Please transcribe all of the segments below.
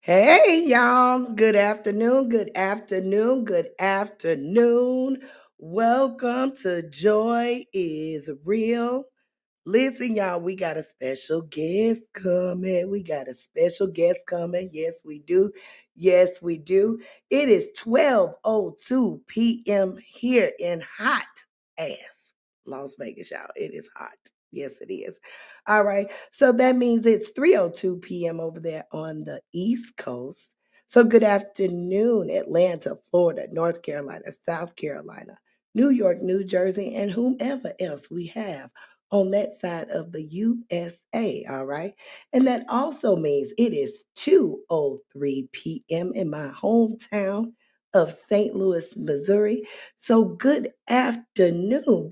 Hey, y'all. Good afternoon. Good afternoon. Good afternoon. Welcome to Joy is Real. Listen, y'all, we got a special guest coming. We got a special guest coming. Yes, we do. Yes, we do. It is 12:02 p.m. here in hot ass Las Vegas, y'all. It is hot. Yes, it is. All right. So that means it's 3:02 p.m. over there on the East Coast. So good afternoon, Atlanta, Florida, North Carolina, South Carolina, New York, New Jersey, and whomever else we have on that side of the USA, all right? And that also means it is 2:03 p.m. in my hometown of St. Louis, Missouri. So good afternoon,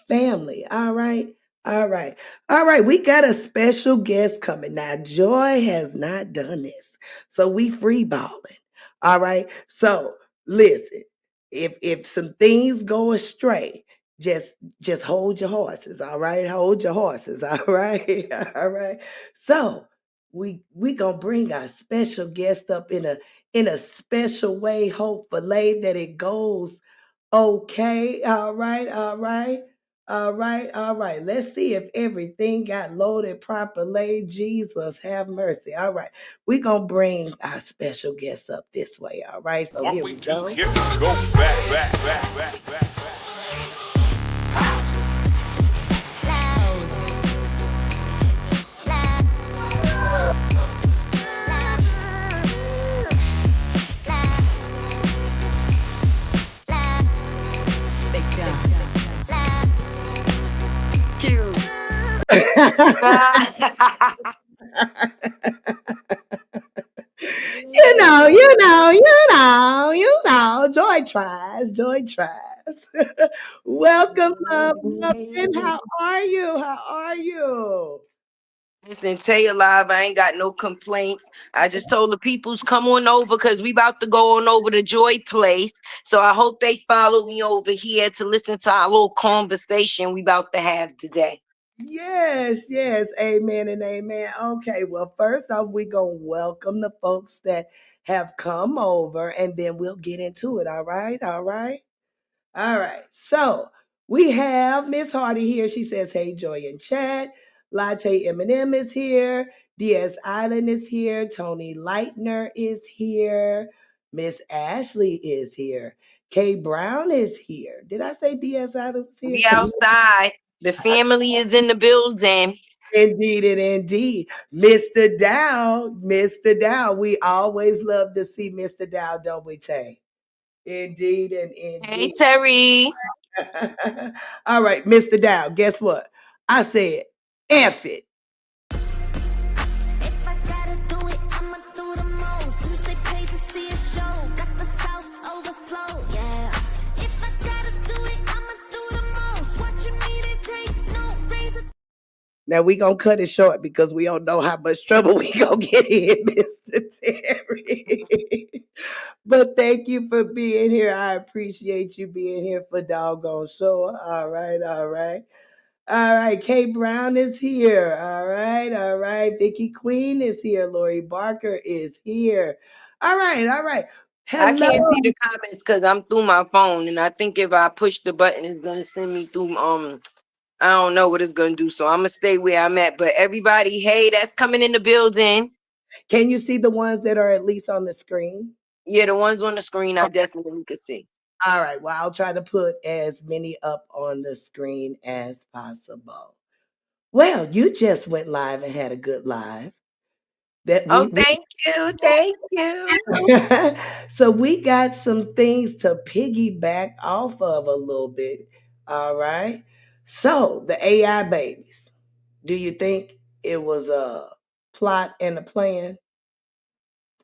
family. All right. All right. All right. We got a special guest coming. Now, Joy has not done this. So we free balling. All right. So listen, if some things go astray, just hold your horses, all right? Hold your horses, all right? All right. So we gonna bring our special guest up in a special way, hopefully that it goes okay. All right, all right. All right, all right. Let's see if everything got loaded properly. Jesus, have mercy. All right. We're going to bring our special guest up this way. All right. So What here we we do go. here is go back. Cute. Joy tries, Joy tries. Welcome, love, Muffin. How are you? How are you? Listen, tell you live, I ain't got no complaints. I just told the peoples come on over because we about to go on over to Joy Place. So I hope they follow me over here to listen to our little conversation we about to have today. Yes, yes, amen and amen. Okay, well, first off, we're going to welcome the folks that have come over and then we'll get into it. All right, all right. All right. So we have Miss Hardy here. She says, "Hey, Joy and Chat." Latte Eminem is here. DS Island is here. Tony Lightner is here. Miss Ashley is here. Kay Brown is here. Did I say DS Island was here? We outside. The family is in the building. Indeed and indeed. Mr. Dow, Mr. Dow. We always love to see Mr. Dow, don't we, Tay? Indeed and Hey, indeed. Terry. All right, Mr. Dow, guess what? I said, F it. If I gotta do it, I'ma do the most. Since they paid to see a show, got the South overflow, yeah. If I gotta do it, I'ma do the most. Watching me to take no razor. Now we gonna cut it short because we don't know how much trouble we gonna get in, Mr. Terry. But thank you for being here. I appreciate you being here for doggone sure. All right, all right. All right, Kay Brown is here. All right, all right. Vicky Queen is here. Lori Barker is here. All right, all right. I Hello. can't see the comments because I'm through my phone, and I think if I push the button, it's gonna send me through. I don't know what it's gonna do, so I'm gonna stay where I'm at. But everybody, hey, that's coming in the building. Can you see the ones that are at least on the screen? Yeah, the ones on the screen, I definitely could see. All right. Well, I'll try to put as many up on the screen as possible. Well, you just went live and had a good live. That Oh, we thank you, thank you. so we got some things to piggyback off of a little bit. All right. So the AI babies. Do you think it was a plot and a plan,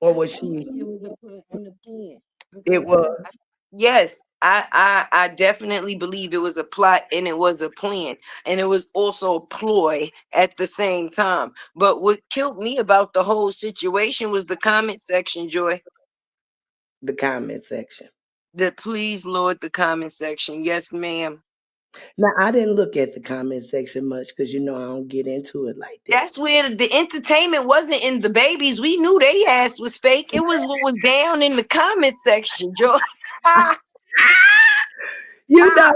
or I was do she? think it was a put in the plan It because was. yes, I definitely believe it was a plot and it was a plan and it was also a ploy at the same time. But what killed me about the whole situation was the comment section, Joy. The comment section. The please, Lord, the comment section. Yes, ma'am. Now I didn't look at the comment section much because you know I don't get into it like that. That's where the entertainment wasn't in the babies. We knew they ass was fake. It was what was down in the comment section, Joy. You know,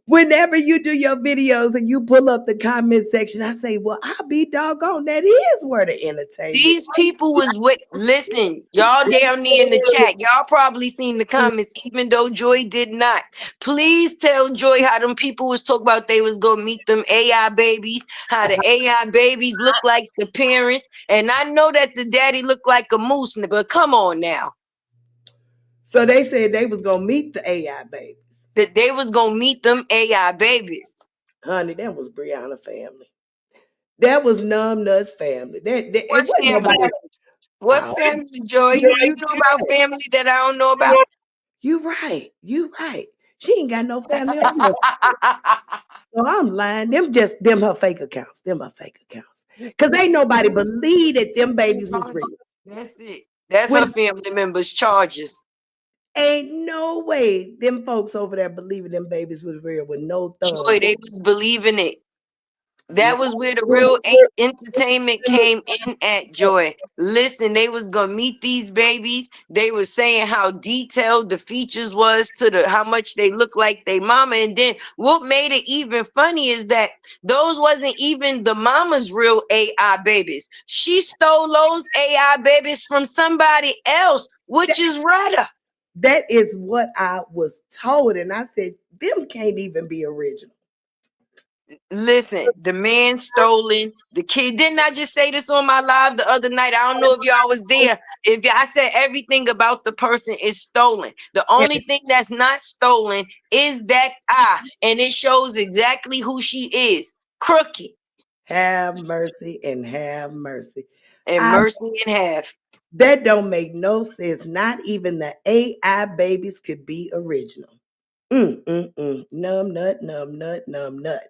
whenever you do your videos and you pull up the comment section, I say, well, I'll be doggone. That is where the entertainment. These people was with listen, y'all down there in the chat. Y'all probably seen the comments, even though Joy did not. Please tell Joy how them people was talking about they was gonna meet them AI babies, how the AI babies look like the parents. And I know that the daddy looked like a moose, but come on now. So they said they was gonna meet the AI babies. That they was gonna meet them AI babies. Honey, that was Briana family. That was Numb Nuts family. That it What wasn't family? nobody. What Oh, family, Joy? You know about family that I don't know about? you right. You right. She ain't got no family on her. So I'm lying. Them her fake accounts. Them her fake accounts. Cause ain't nobody believe that them babies was real. That's it. That's When her family members' charges. ain't no way them folks over there believing them babies was real with no thumb. Joy, they was believing it. Yeah. That was where the real entertainment came in at, Joy. Listen, they was gonna meet these babies. They was saying how detailed the features was to the how much they look like they mama. And then what made it even funny is that those wasn't even the mama's real AI babies. She stole those AI babies from somebody else, which is Retta. That is what I was told. And I said, them can't even be original. Listen, the man stolen, the kid. Didn't I just say this on my live the other night? I don't know if y'all was there. If I said everything about the person is stolen. The And only thing that's not stolen is that eye, and it shows exactly who she is. Crooked have mercy and have mercy. and I mercy in half. that don't make no sense. Not even the AI babies could be original. Numb nut, numb nut, numb nut.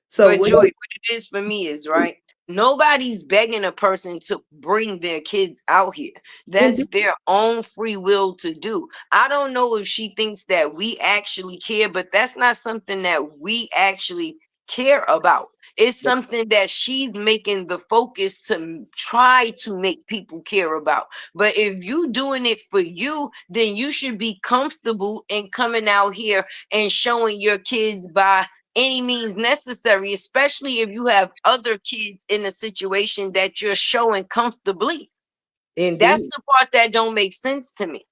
So But what Joy, what it is for me is right. Nobody's begging a person to bring their kids out here. That's their own free will to do. I don't know if she thinks that we actually care, but that's not something that we actually care about. It's something that she's making the focus to try to make people care about. But if you doing it for you, then you should be comfortable in coming out here and showing your kids by any means necessary, especially if you have other kids in a situation that you're showing comfortably. indeed. That's the part that don't make sense to me.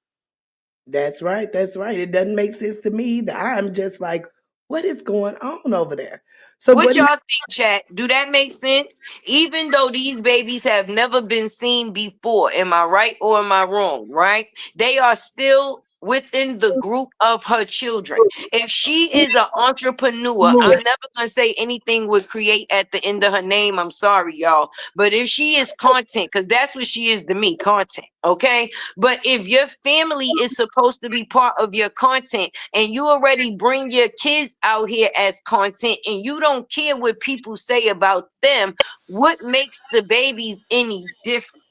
That's right. That's right. It doesn't make sense to me either. I'm just like, what is going on over there? So What what y'all think, chat? Do that make sense? Even though these babies have never been seen before, am I right or am I wrong? Right? They are still within the group of her children. If she is an entrepreneur, I'm never gonna say anything would create at the end of her name. I'm sorry, y'all. But if she is content, because that's what she is to me, content. Okay. But if your family is supposed to be part of your content, and you already bring your kids out here as content and you don't care what people say about them, what makes the babies any different?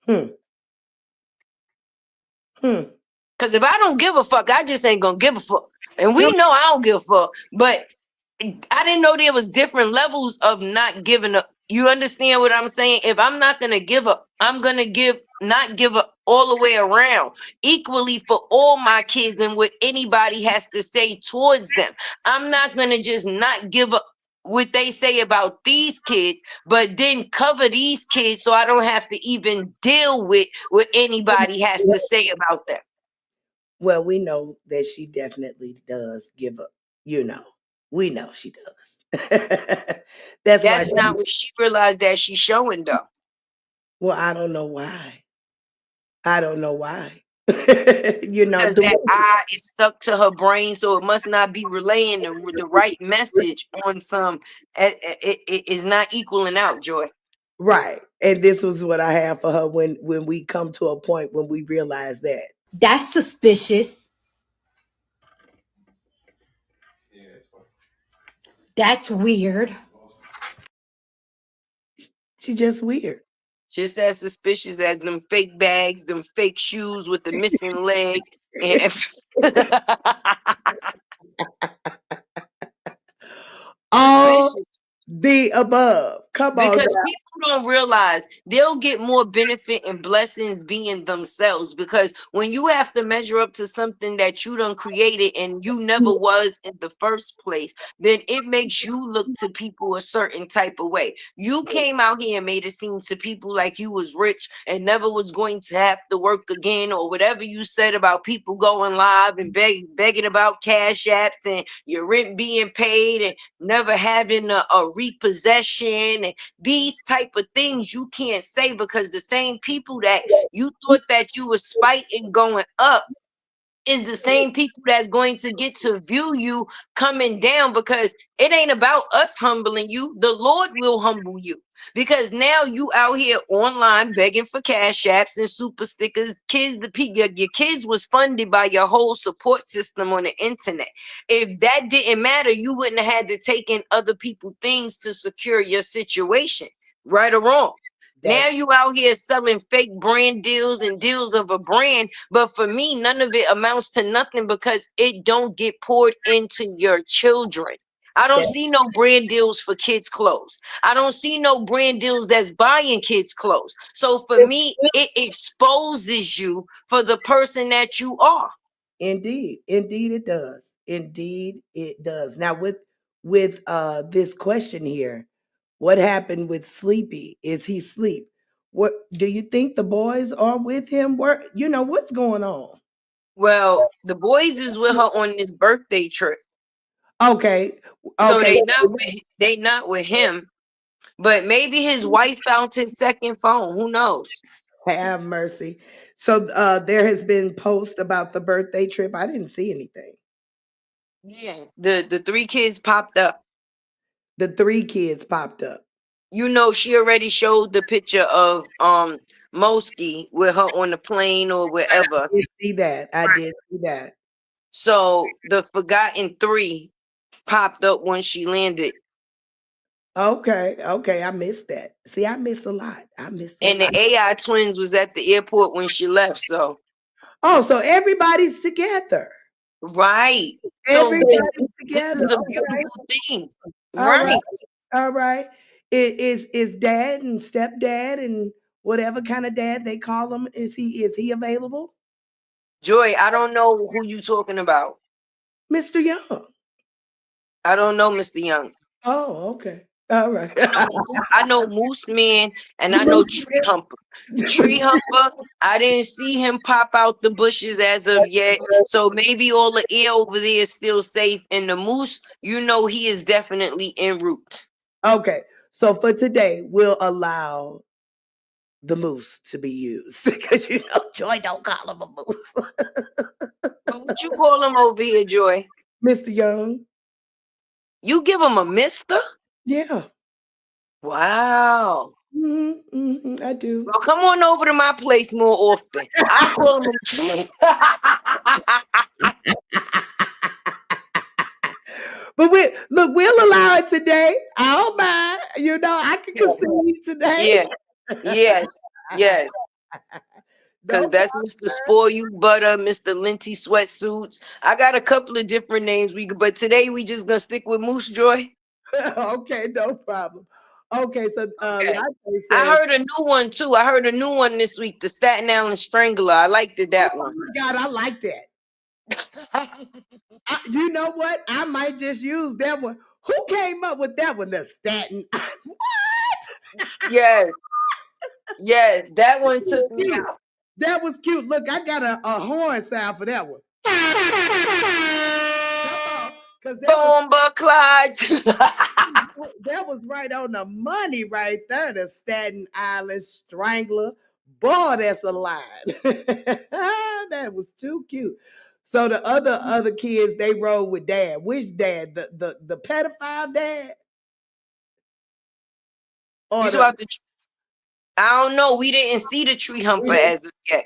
hmm, hmm. Because if I don't give a fuck, I just ain't gonna give a fuck. And we Come know I don't give a fuck. But I didn't know there was different levels of not giving up. You understand what I'm saying? If I'm not gonna give up, I'm gonna not give up all the way around equally for all my kids and what anybody has to say towards them. I'm not gonna just not give up what they say about these kids, but then cover these kids so I don't have to even deal with what anybody has to say about them. well, we know that she definitely does give up. You know, we know she does. That's why That's she. not what she realized that she's showing though. Well, I don't know why. I don't know why. Because that eye is stuck to her brain, so it must not be relaying the right message on some. It is not equaling out, Joy. right. And this was what I have for her when we come to a point when we realize that That's suspicious. That's weird. she just weird. Just as suspicious as them fake bags, them fake shoes with the missing leg, and above. Come on because now. people don't realize they'll get more benefit and blessings being themselves, because when you have to measure up to something that you done created and you never was in the first place, then it makes you look to people a certain type of way. You came out here and made it seem to people like you was rich and never was going to have to work again, or whatever you said about people going live and begging about cash apps and your rent being paid and never having a repossession. These type of things you can't say, because the same people that you thought that you was fighting going up is the same people that's going to get to view you coming down, because it ain't about us humbling you. The Lord will humble you, because now you out here online begging for cash apps and super stickers. Kids, your kids was funded by your whole support system on the internet. If that didn't matter, you wouldn't have had to take in other people's things to secure your situation, right or wrong. Now That's you out here selling fake brand deals and deals of a brand, but for me, none of it amounts to nothing, because it don't get poured into your children. I don't that see no brand deals for kids' clothes. I don't see no brand deals that's buying kids' clothes. So for me, it exposes you for the person that you are. indeed. Indeed it does. Indeed it does. Now with this question here, what happened with Sleepy? Is he sleep? What do you think the boys are with him? Where what's going on? Well, the boys is with her on this birthday trip. Okay. So Okay. they not with him. But maybe his wife found his second phone. Who knows? Have mercy. So there has been post about the birthday trip. I didn't see anything. Yeah. The three kids popped up. The three kids popped up. You know, she already showed the picture of Mosky with her on the plane or wherever. I did see that. I did see that. So the forgotten three popped up when she landed. Okay. Okay. I missed that. See, I miss a lot. I miss a And lot. the AI twins was at the airport when she left. So Oh, so everybody's together. right. So Everybody's this together. is a Okay. beautiful thing. All right. Right. All right. Is dad and stepdad and whatever kind of dad they call him, is he available? Joy, I don't know who you talking about. Mr. Young. I don't know, Mr. Young. Oh, okay. All right. I know Moose Man and I know Tree Humper. Tree Humper, I didn't see him pop out the bushes as of yet. So maybe all the air over there is still safe. And the Moose, you know, he is definitely en route. Okay. So for today, we'll allow the moose to be used because Joy don't call him a moose. But what you call him over here, Joy? Mr. Young. You give him a mister? Yeah. Wow. I do. Well, come on over to my place more often. I'll call him a But we'll allow it today. I don't mind. I can concede today. Yeah. Yes. Yes. Cause No that's Mr. Spoil You Butter, Mr. Linty Sweatsuits. I got a couple of different names but today we just gonna stick with Moose Joy. problem. Okay, no problem. Okay, so Okay. Latae I says, heard a new one too. I heard a new one this week, the Staten Island Strangler. I liked it, "Oh that one. my God, I like that." You know what? I might just use that one. Who came up with that one? The Staten. Yes, yes, that one took me Cute. out. That was cute. Look, I got a horn sound for that one. Come on, because Bomba Clyde. that was right on the money right there. The Staten Island Strangler. Boy, that's a line. That was too cute. So the other kids they rode with dad. Which dad? The pedophile dad You or talk the about I don't know. We didn't see the tree humper as of yet.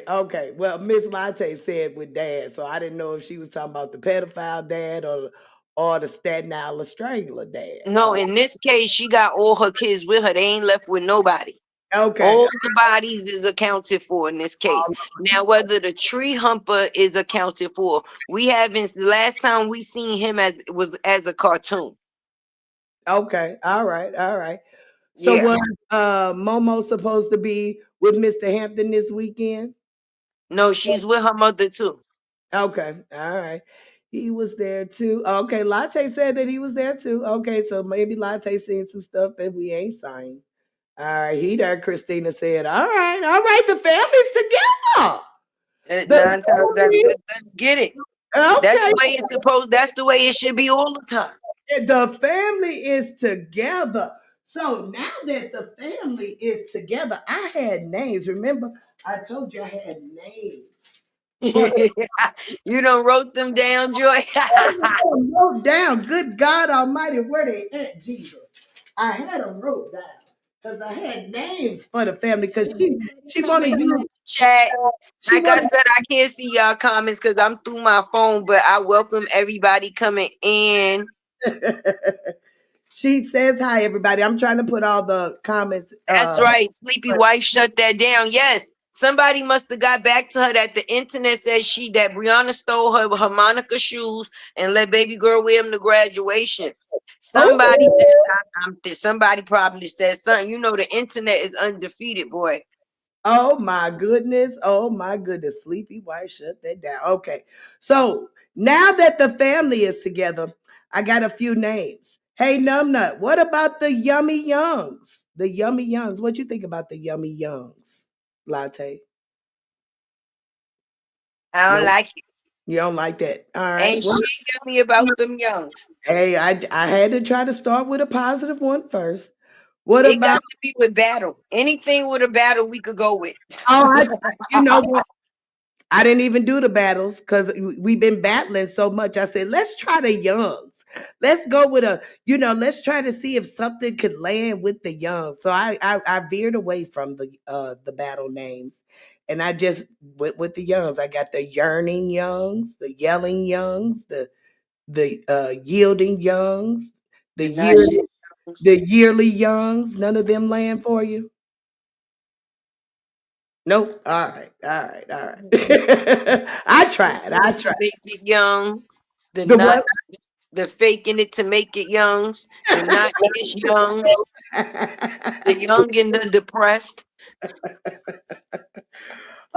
okay. Well, Miss Latte said with dad, so I didn't know if she was talking about the pedophile dad or the Staten Island Strangler dad. No, in this case, she got all her kids with her. They ain't left with nobody. Okay. All the bodies is accounted for in this case. Now, whether the tree humper is accounted for, we haven't. The last time we seen him as was as a cartoon. Okay. All right. All right. So Yeah. was Momo supposed to be with Mr. Hampton this weekend? No, she's with her mother too. Okay. All right. He was there too. Okay. Latte said that he was there too. Okay. So maybe Latte seen some stuff that we ain't signed. All right. He there, Christina said, all right. All right. The family's together. The 9 times out of family, 10, let's get it. That's okay. the way it's supposed. That's the way it should be all the time. The family is together. So now that the family is together, I had names. Remember, I told you I had names for the You done wrote them down, Joy. wrote down. Good God Almighty, where they at, Jesus? I had them wrote down because I had names for the family. Because she wanted Comment in you. the chat. She Like I wanted. said, I can't see y'all comments because I'm through my phone, but I welcome everybody coming in. She says hi, everybody. I'm trying to put all the comments. That's right. Sleepy wife shut that down. Yes. Somebody must have got back to her that the internet says that Brianna stole her harmonica shoes and let baby girl wear them to graduation. Somebody says Oh, somebody probably said something. You know the internet is undefeated, boy. oh my goodness. Oh my goodness. Sleepy wife shut that down. Okay. So now that the family is together, I got a few names. Hey Numbnut, what about the Yummy Youngs? The Yummy Youngs. What you think about the Yummy Youngs? Latte. I don't Nope. like it. You don't like that. All right. Ain't Well, shit yummy about them youngs. hey, I had to try to start with a positive one first. What It got about to be with battle. Anything with a battle we could go with. oh you know what? I didn't even do the battles because we've been battling so much. I said, let's try the youngs. Let's go with let's try to see if something could land with the youngs. So I veered away from the battle names and I just went with the youngs. I got the yearning youngs, the yelling youngs, the yielding youngs, the The not year shit. the yearly youngs. None of them land for you. Nope. All right. All right. All right. I tried. I To tried. make it young. The The not what? the faking it to make it youngs. The not ish youngs. The young and the depressed.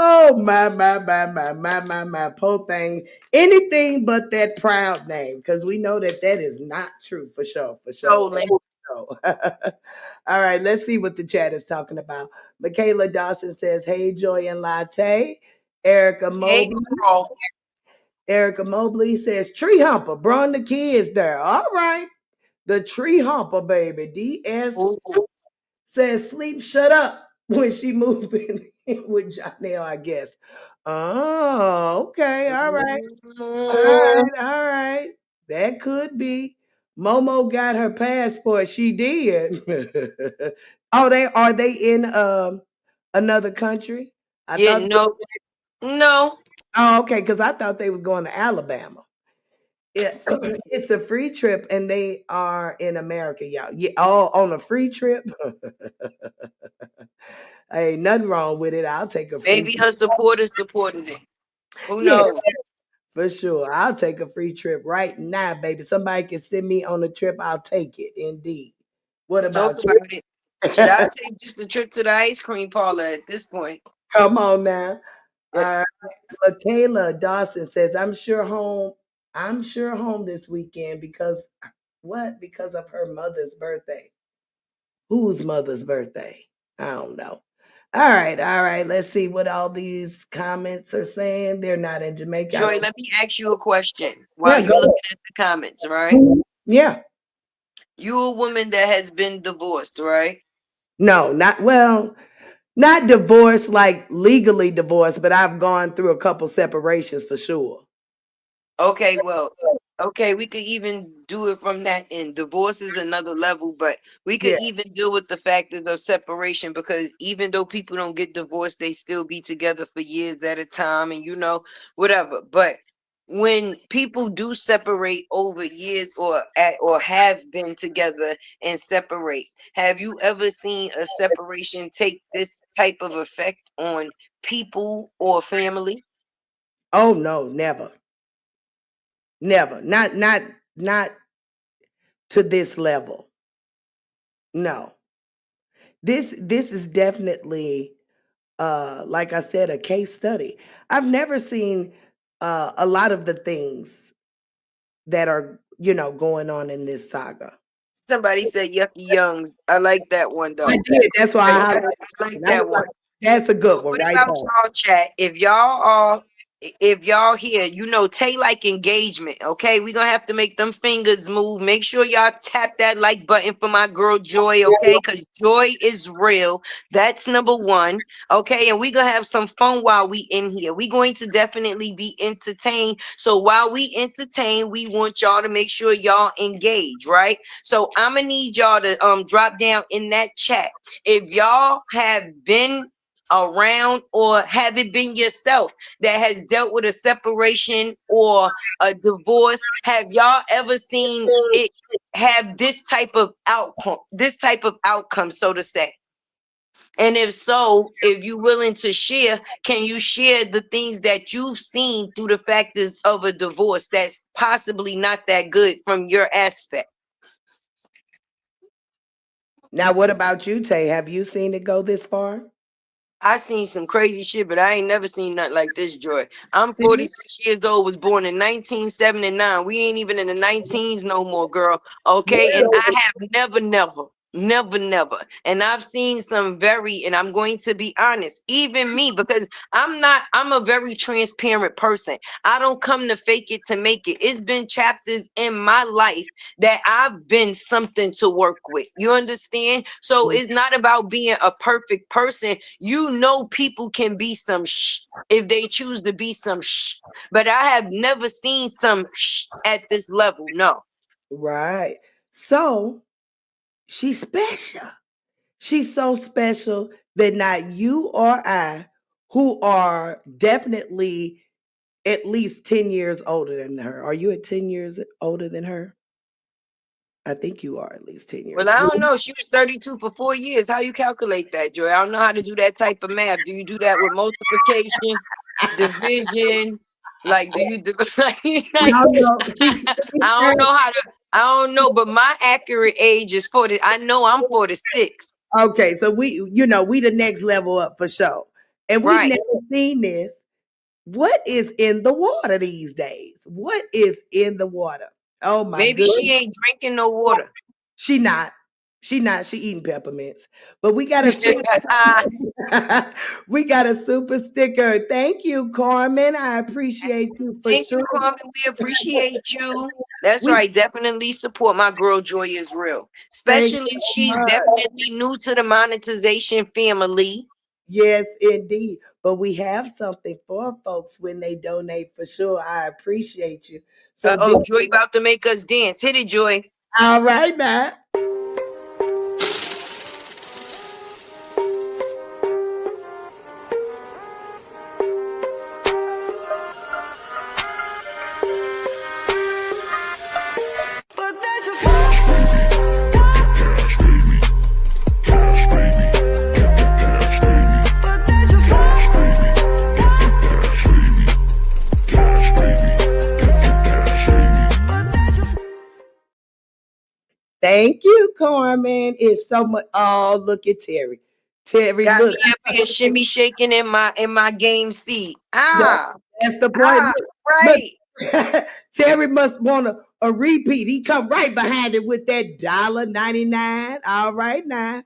Oh my poor thing. Anything but that proud name, because we know that that is not true for sure. For sure. Stolen. So, all right, let's see what the chat is talking about. Michaela Dawson says, "Hey, Joy and Latte." Erica Hey Mobley. girl. Erica Mobley says, "Tree humper, brought the kids there." All right, the tree humper, baby. DS Ooh. says sleep shut up when she moved in with Janelle, I guess. Oh, okay. All right. All Mm. right. All right. That could be. Momo got her passport. She did. Oh, they are they in another country? I Yeah, thought no. No. oh, okay, because I thought they was going to Alabama. It, it's a free trip and they are in America, y'all. Yeah, all on a free trip. Ain't nothing wrong with it. I'll take a free Maybe trip. her supporters supported it. Who Yeah, knows? for sure. I'll take a free trip right now, baby. Somebody can send me on a trip. I'll take it. Indeed. What Talk about about it. Should you? I take just a trip to the ice cream parlor at this point? Come on now. Yeah. All right. Michaela Dawson says, I'm sure home this weekend because what? Because of her mother's birthday. Whose mother's birthday? I don't know. All right. Let's see what all these comments are saying. They're not in Jamaica. I Joy, don't. let me ask you a question while Yeah, you go looking at the comments, right? ahead. Yeah. You a woman that has been divorced, right? No, not well, not divorced like legally divorced, but I've gone through a couple separations for sure. Okay, well, okay, we could even do it from that end. Divorce is another level, but we could Yeah. even deal with the factors of separation because even though people don't get divorced, they still be together for years at a time and whatever. But when people do separate over years or have been together and separate, have you ever seen a separation take this type of effect on people or family? Oh no, never. Never. Not to this level. No. This is definitely like I said, a case study. I've never seen a lot of the things that are, going on in this saga. Somebody said Yucky Youngs. I like that one I though. did. That's why I, I I, highlighted I it. like I that was one. like, that's a good So one what right about there. y'all chat? If y'all here, Tay like engagement. Okay, we gonna have to make them fingers move. Make sure y'all tap that like button for my girl Joy. Okay, because Joy is real. That's number one. Okay, and we gonna have some fun while we in here. We going to definitely be entertained. So while we entertain, we want y'all to make sure y'all engage. Right. So I'm gonna need y'all to drop down in that chat if y'all have been around or have it been yourself that has dealt with a separation or a divorce. Have y'all ever seen it have this type of outcome, so to say? And if so, if you're willing to share, can you share the things that you've seen through the factors of a divorce that's possibly not that good from your aspect? Now, what about you, Tay? Have you seen it go this far? I seen some crazy shit, but I ain't never seen nothing like this, Joy. I'm See? 46 years old, was born in 1979. We ain't even in the 19s no more, girl. Okay. And I have never. And I've seen some and I'm going to be honest, even me, because I'm a very transparent person. I don't come to fake it to make it. It's been chapters in my life that I've been something to work with. You understand? So it's not about being a perfect person. People can be some if they choose to be some but I have never seen some at this level. No. Right. So she's special. She's so special that not you or I, who are definitely at least 10 years older than her. Are you at 10 years older than her? I think you are at least 10 Well, years. I don't know. She was 32 for 4 years. How you calculate that, Joy? I don't know how to do that type of math. Do you do that with multiplication, division? Like, do you do No, no. I don't know how to. I don't know, but my accurate age is 40. I know I'm 46. Okay, so we the next level up for sure. And we've Right. never seen this. What is in the water these days? What is in the water? Oh my Maybe she goodness. ain't drinking no water. She not. She not. She eating peppermints. But we got a super we got a super sticker. Thank you, Carmen. I appreciate you for Thank sure. you, Carmen. We appreciate you. That's We right. Definitely support my girl Joy is real. thank you Especially if so she's much. definitely new to the monetization family. Yes, indeed. But we have something for folks when they donate for sure. I appreciate you. So this Uh-oh, Joy about to make us dance. Hit it, Joy. all right now. But they just want but they just but they just Thank you, Carmen. It's so much. Oh, look at Terry. Terry, Got look. me up here shimmy shaking in my game seat. That, Ah, that's the point. ah, Look, right. look. Terry must want a repeat. He come right behind it with that $1.99. All right now.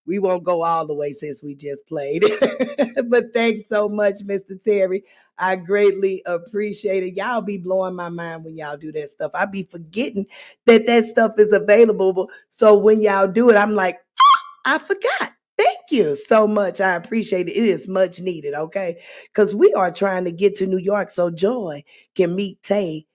We won't go all the way since we just played. But thanks so much, Mr. Terry. I greatly appreciate it. Y'all be blowing my mind when y'all do that stuff. I be forgetting that that stuff is available. So when y'all do it, I'm like, I forgot. Thank you so much. I appreciate it. It is much needed, okay? Because we are trying to get to New York so Joy can meet Tay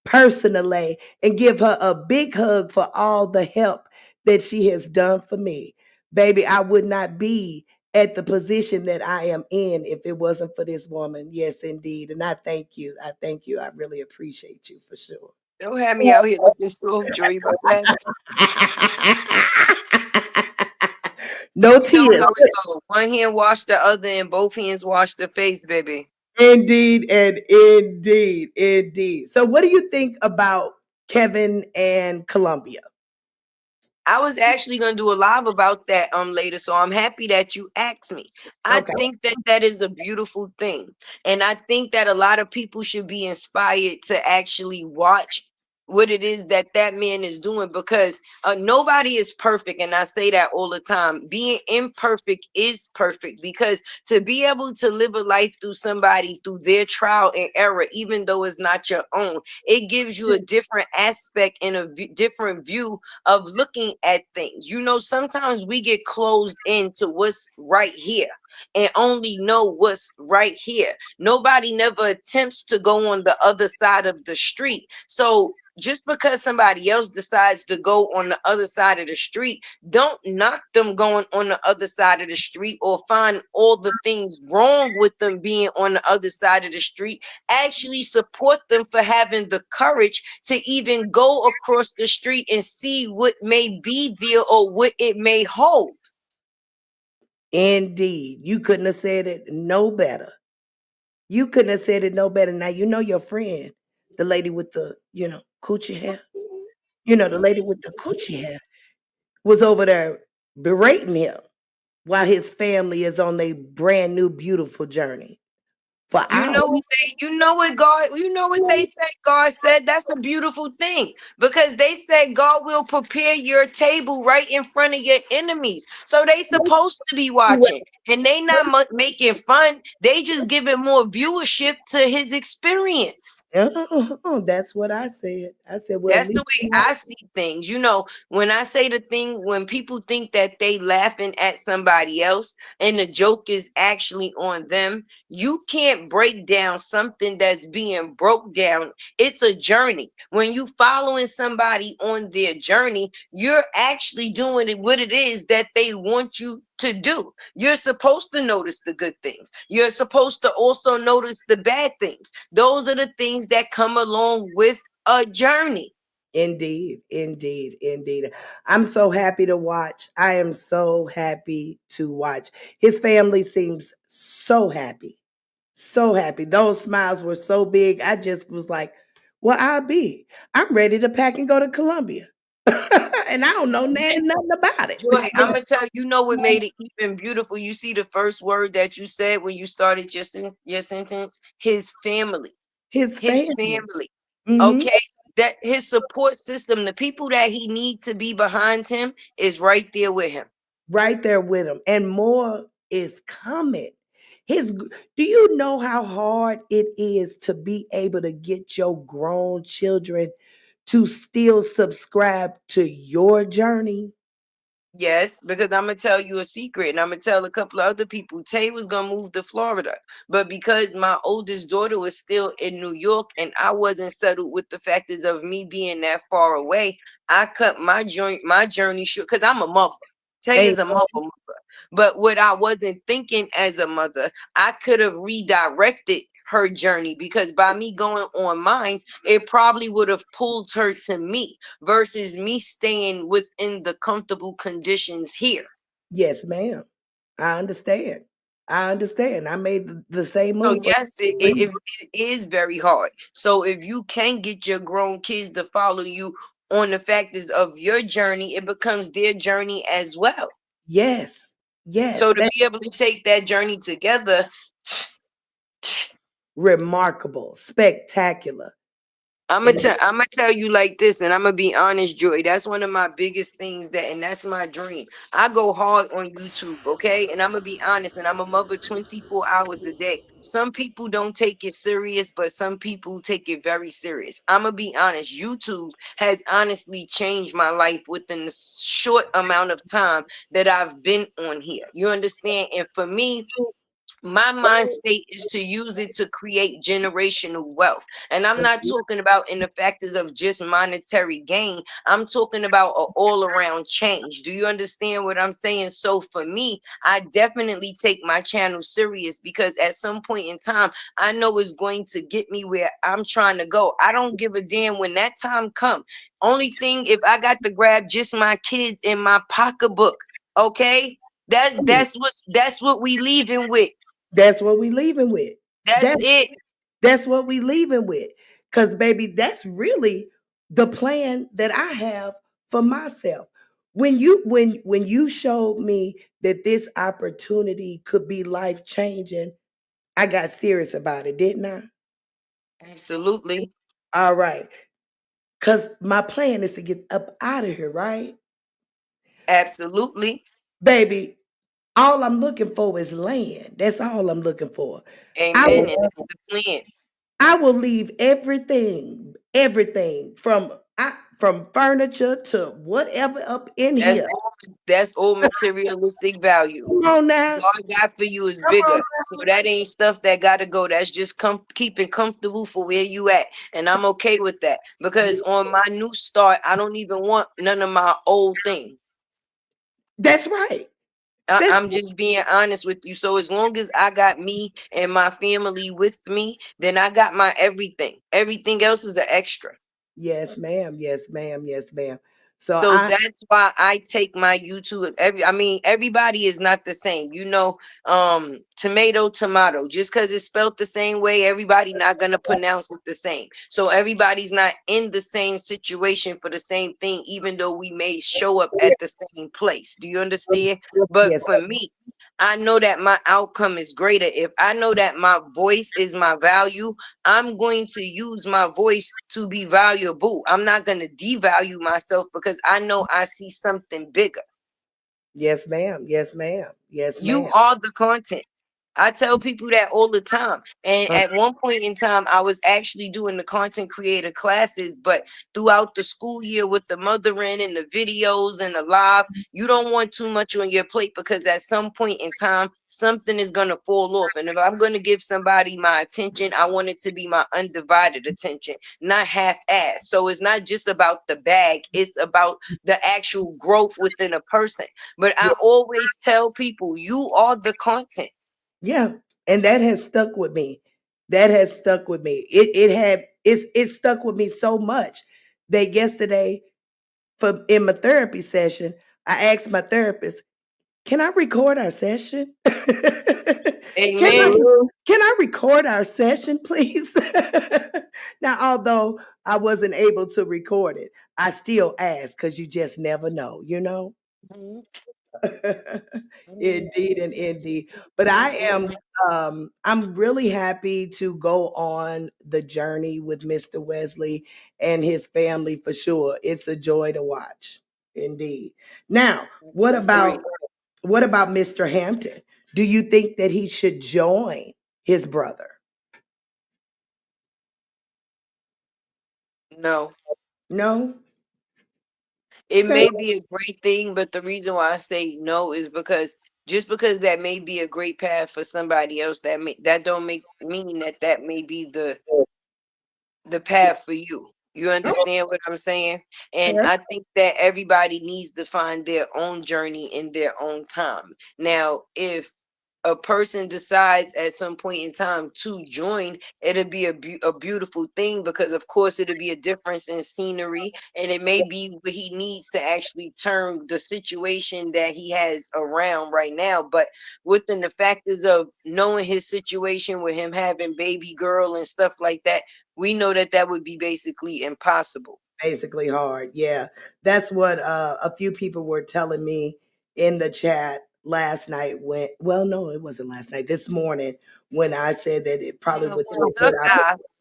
personally and give her a big hug for all the help that she has done for me. Baby, I would not be at the position that I am in if it wasn't for this woman. Yes, indeed. And I thank you. I thank you. I really appreciate you for sure. Don't have me out here looking soft, Joy. You about to have me. No You know tears. how it go. One hand wash the other, and both hands wash the face, baby. Indeed and indeed, indeed. So, what do you think about Kevin and Columbia? I was actually going to do a live about that later, so I'm happy that you asked me. I Okay. think that that is a beautiful thing, and I think that a lot of people should be inspired to actually watch what it is that that man is doing, because nobody is perfect, and I say that all the time. Being imperfect is perfect, because to be able to live a life through somebody, through their trial and error, even though it's not your own, it gives you a different aspect and a different view of looking at things. You know, sometimes we get closed into what's right here and only know what's right here. Nobody never attempts to go on the other side of the street. So just because somebody else decides to go on the other side of the street, don't knock them going on the other side of the street or find all the things wrong with them being on the other side of the street. Actually support them for having the courage to even go across the street and see what may be there or what it may hold. Indeed. You couldn't have said it no better. You couldn't have said it no better. Now, you know your friend, the lady with the, coochie hair. You know, the lady with the coochie hair was over there berating him while his family is on their brand new, beautiful journey for You hours. know what you know what they said God said? That's a beautiful thing, because they said God will prepare your table right in front of your enemies. So they supposed to be watching, and they not making fun. They just giving more viewership to his experience. That's what I said. I said, well, at That's the least way I see things. You know, when I say the thing, when people think that they laughing at somebody else and the joke is actually on them, you can't break down something that's being broke down. It's a journey. When you following somebody on their journey, you're actually doing it what it is that they want you to do. You're supposed to notice the good things. You're supposed to also notice the bad things. Those are the things that come along with a journey. indeed, indeed, indeed. I'm so happy to watch. I am so happy to watch. His family seems so happy. So happy. Those smiles were so big. I just was like, well, I'll be. I'm ready to pack and go to Columbia. And I don't know nothing about it. Joy, I'm gonna tell you, you know what made it even beautiful. You see the first word that you said when you started your sentence? His family. His His family. family. Hmm. Okay. That his support system, the people that he need to be behind him is right there with him. Right there with him. And more is coming. Do you know how hard it is to be able to get your grown children to still subscribe to your journey? Yes, because I'm gonna tell you a secret, and I'm gonna tell a couple of other people. Tay was gonna move to Florida, but because my oldest daughter was still in New York, and I wasn't settled with the factors of me being that far away, I cut my journey short. Because I'm a mother. Tay Ain't is a mother, but what I wasn't thinking as a mother, I could have redirected her journey, because by me going on mine, it probably would have pulled her to me versus me staying within the comfortable conditions here. yes, ma'am. I understand. I understand. I made the same So move for yes, it is very hard. So if you can get your grown kids to follow you on the factors of your journey, it becomes their journey as well. yes. Yes. So to That's be able to take that journey together, remarkable, spectacular. And I'm gonna tell you like this, and I'm gonna be honest, Joy. That's one of my biggest things and that's my dream. I go hard on YouTube, okay? And I'm gonna be honest, and I'm a mother 24 hours a day. Some people don't take it serious, but some people take it very serious. I'm gonna be honest. YouTube has honestly changed my life within the short amount of time that I've been on here. You understand? And for me, my mind state is to use it to create generational wealth. And I'm not talking about in the factors of just monetary gain. I'm talking about an all around change. Do you understand what I'm saying? So for me, I definitely take my channel serious, because at some point in time, I know it's going to get me where I'm trying to go. I don't give a damn when that time comes. Only thing, if I got to grab just my kids in my pocketbook, okay? That's what we leaving with. That's what we leaving with. That's That it. that's what we leaving with. Cause baby, that's really the plan that I have for myself. When you showed me that this opportunity could be life changing, I got serious about it, didn't I? Absolutely. All right. Cause my plan is to get up out of here, right? Absolutely. Baby, all I'm looking for is land. That's all I'm looking for. I Amen. And will that's the plan. I will leave everything from furniture to whatever up in That's here. all that's all materialistic value. Come on now. God got for you is Come on bigger. So that ain't stuff that gotta go. That's just keeping comfortable for where you at. And I'm okay with that. now. Because on my new start, I don't even want none of my old things. That's right. I, That's I'm just being honest with you. So as long as I got me and my family with me, then I got my everything. Everything else is an extra. yes, ma'am. Yes, ma'am. Yes, ma'am. So So I that's why I take my YouTube. I mean, everybody is not the same. Tomato. Just because it's spelled the same way, everybody not gonna pronounce it the same. So everybody's not in the same situation for the same thing, even though we may show up at the same place. Do you understand? But yes, for me, I know that my outcome is greater. If I know that my voice is my value, I'm going to use my voice to be valuable. I'm not going to devalue myself because I know I see something bigger. yes, ma'am. Yes, ma'am. Yes, You ma'am. are the content. I tell people that all the time. And Uh, at one point in time, I was actually doing the content creator classes, but throughout the school year with the mothering and the videos and the live, you don't want too much on your plate because at some point in time, something is going to fall off. And if I'm going to give somebody my attention, I want it to be my undivided attention, not half assed. So it's not just about the bag, it's about the actual growth within a person. But yeah, I always tell people, you are the content. yeah. And that has stuck with me. That has stuck with me. It stuck with me so much that yesterday for in my therapy session, I asked my therapist, "Can I record our session? can I Amen. can I record our session, please?" Now, although I wasn't able to record it, I still ask because you just never know, you know? Mhm. Indeed and indeed. But I'm really happy to go on the journey with Mr. Wesley and his family for sure. It's a joy to watch. Indeed. Now, Agree. what about Mr. Hampton? Do you think that he should join his brother? No, No? it Okay. may be a great thing, but the reason why I say no is because just because that may be a great path for somebody else, that don't make mean that that may be the path for you. You understand what I'm saying? And Okay. I think that everybody needs to find their own journey in their own time. Now, if a person decides at some point in time to join, it'll be a beautiful thing because, of course, it'll be a difference in scenery, and it may be what he needs to actually turn the situation that he has around right now. But within the factors of knowing his situation with him having baby girl and stuff like that, we know that that would be basically impossible. Basically hard. Yeah. That's what a few people were telling me in the chat last night when well no, it wasn't last night. This morning when I said that it probably Now, would be a good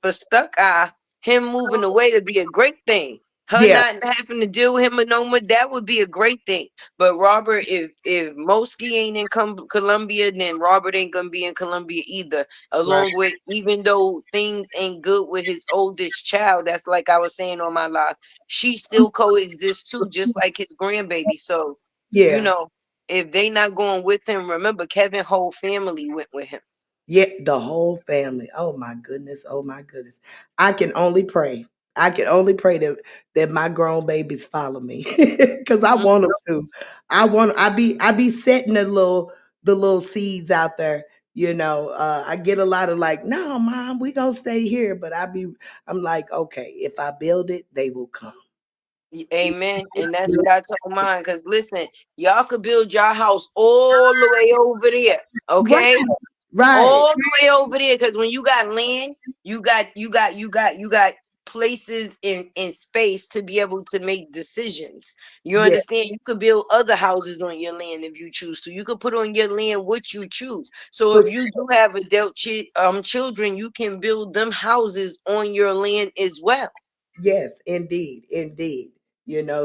for stuck eye, him moving away would be a great thing. Her yeah, not having to deal with him no more, that would be a great thing. But Robert, if Mosky ain't in Columbia, then Robert ain't gonna be in Columbia either. right. Along with, even though things ain't good with his oldest child, that's like I was saying on my live, she still coexists too, just like his grandbaby. So, you Yeah. know, if they not going with him, remember Kevin whole family went with him. Yeah, the whole family. Oh my goodness. Oh my goodness. I can only pray. I can only pray that my grown babies follow me because I want them to. I be setting the little seeds out there. I get a lot of like, no, mom, we gonna stay here. But I'm like, okay, if I build it, they will come. Amen. And that's what I told mine. Because listen, y'all could build your house all the way over there. Right, Okay? right. All the way over there. Because when you got land, you got places in space to be able to make decisions. You Yeah, understand? You could build other houses on your land if you choose to. You could put on your land what you choose. So for if you do have children, you can build them houses on your land as well. yes, indeed, indeed.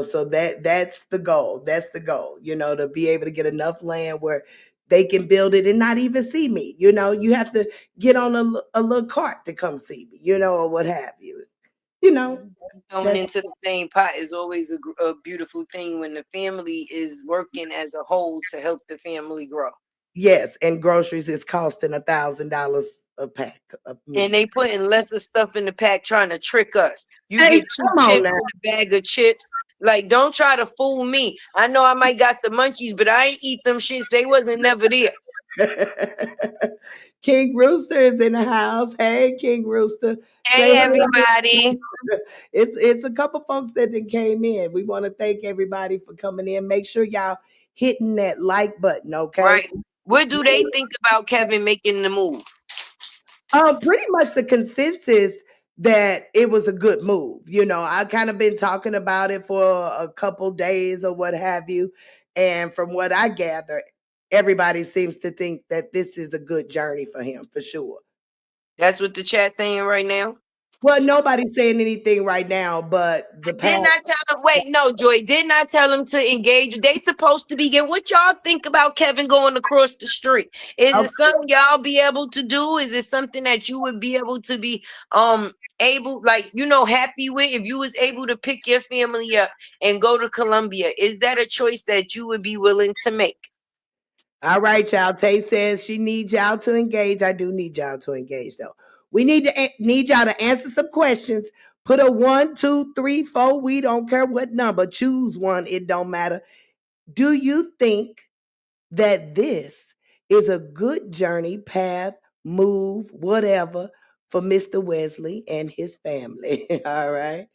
So that's the goal. That's the goal. To be able to get enough land where they can build it and not even see me. You have to get on a little cart to come see me. Or what have you. You know, Thrown that's into the same pot is always a beautiful thing when the family is working as a whole to help the family grow. yes. And groceries is costing $1,000 a pack of And meat. they putting lesser stuff in the pack trying to trick us. You Hey, get two come on chips now. in a bag of chips. Like, don't try to fool me. I know I might got the munchies, but I ain't eat them shits. They wasn't never there. King Rooster is in the house. Hey, King Rooster, say Hey, hello. everybody. It's a couple folks that then came in. We want to thank everybody for coming in. Make sure y'all hitting that like button, okay? Right. What do they think about Kevin making the move? Pretty much the consensus that it was a good move. I kind of been talking about it for a couple days or what have you, and from what I gather, everybody seems to think that this is a good journey for him for sure. That's what the chat saying right now. Well, nobody's saying anything right now, but the Did past. not tell them. Wait, no, Joy. Did not tell them to engage. They supposed to begin. What y'all think about Kevin going across the street? Is it something y'all be able to do? Is it something that you would be able to be able, like, happy with if you was able to pick your family up and go to Colombia? Is that a choice that you would be willing to make? All right, y'all. Tay says she needs y'all to engage. I do need y'all to engage, though. We need y'all to answer some questions. Put a 1, 2, 3, 4. We don't care what number. Choose one. It don't matter. Do you think that this is a good journey, path, move, whatever for Mr. Wesley and his family? All right.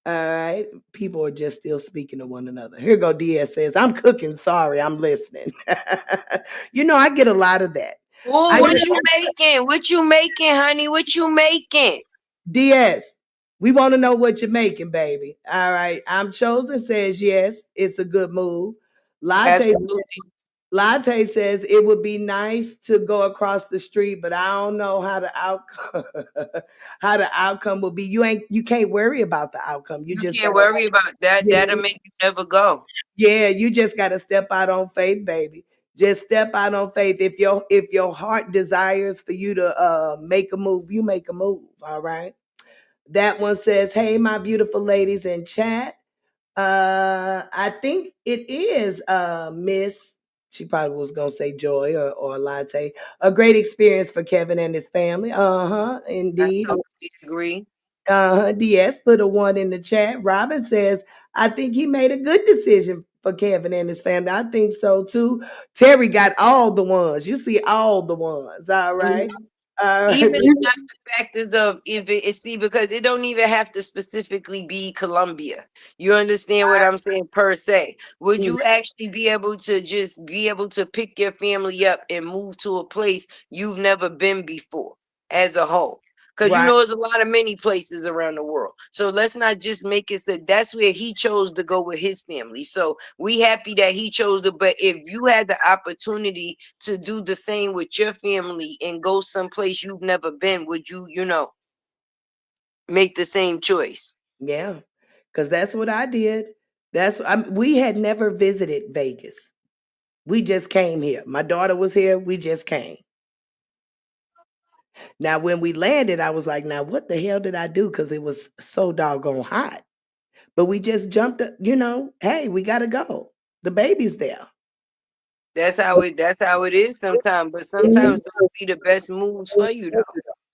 All right. People are just still speaking to one another. Here go DS says, I'm cooking. Sorry, I'm listening. I get a lot of that. Oh, I get what you making? What you making, honey? What you making? DS. We want to know what you're making, baby. All right. I'm chosen says yes, it's a good move. Latte Absolutely. Latte says it would be nice to go across the street, but I don't know how the outcome how the outcome will be. You can't worry about the outcome. You You just can't gotta worry about that. yeah, That'll make you never go. yeah, you just gotta step out on faith, baby. Just step out on faith. If your heart desires for you to make a move, you make a move. All right. That one says, "Hey, my beautiful ladies in chat. I think it is Miss. She probably was gonna say Joy or Latte. A great experience for Kevin and his family. I Indeed. totally agree. DS put a one in the chat. Robin says, I think he made a good decision for Kevin and his family. I think so too. Terry got all the ones. You see all the ones. All right. Mhm. All right. Even if not the factors of if it see because it don't even have to specifically be Colombia. You understand what I'm saying per se? Would you actually be able to just be able to pick your family up and move to a place you've never been before as a whole? Because Right. there's a lot of many places around the world. So let's not just make it that that's where he chose to go with his family. So we happy that he chose to, but if you had the opportunity to do the same with your family and go someplace you've never been, would you, make the same choice? Yeah. Because that's what I did. We had never visited Vegas. We just came here. My daughter was here. We just came. Now, when we landed, I was like, now what the hell did I do? Because it was so doggone hot. But we just jumped, hey, we got to go. The baby's there. That's how it is sometimes. But sometimes those be the best moves for you though.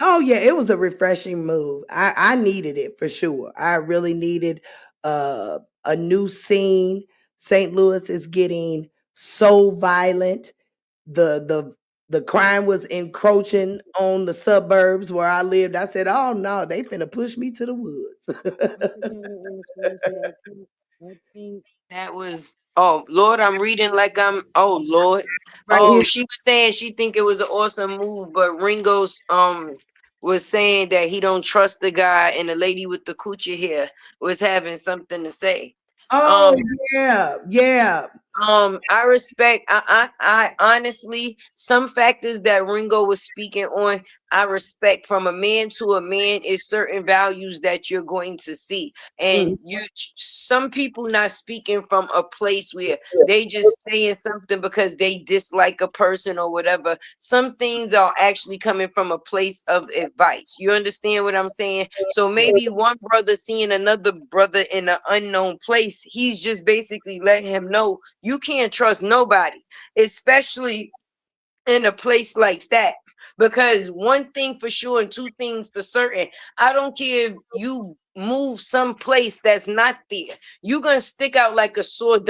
Oh, yeah, it was a refreshing move. I needed it for sure. I really needed a new scene. St. Louis is getting so violent. The the crime was encroaching on the suburbs where I lived. I said, "Oh no, they finna push me to the woods." I forgot what I was gonna say. I think that was. Oh Lord, I'm reading like I'm. Oh Lord. Right Oh, here. she was saying she think it was an awesome move, but Ringo's was saying that he don't trust the guy, and the lady with the coochie hair was having something to say. Oh Um, yeah, yeah. I respect. I honestly, some factors that Ringo was speaking on, I respect. From a man to a man is certain values that you're going to see, Mhm. and you. Some people not speaking from a place where they just saying something because they dislike a person or whatever. Some things are actually coming from a place of advice. You understand what I'm saying? So maybe one brother seeing another brother in an unknown place, he's just basically letting him know you can't trust nobody, especially in a place like that. Because one thing for sure and two things for certain, I don't care if you move someplace that's not there, you're gonna stick out like a sore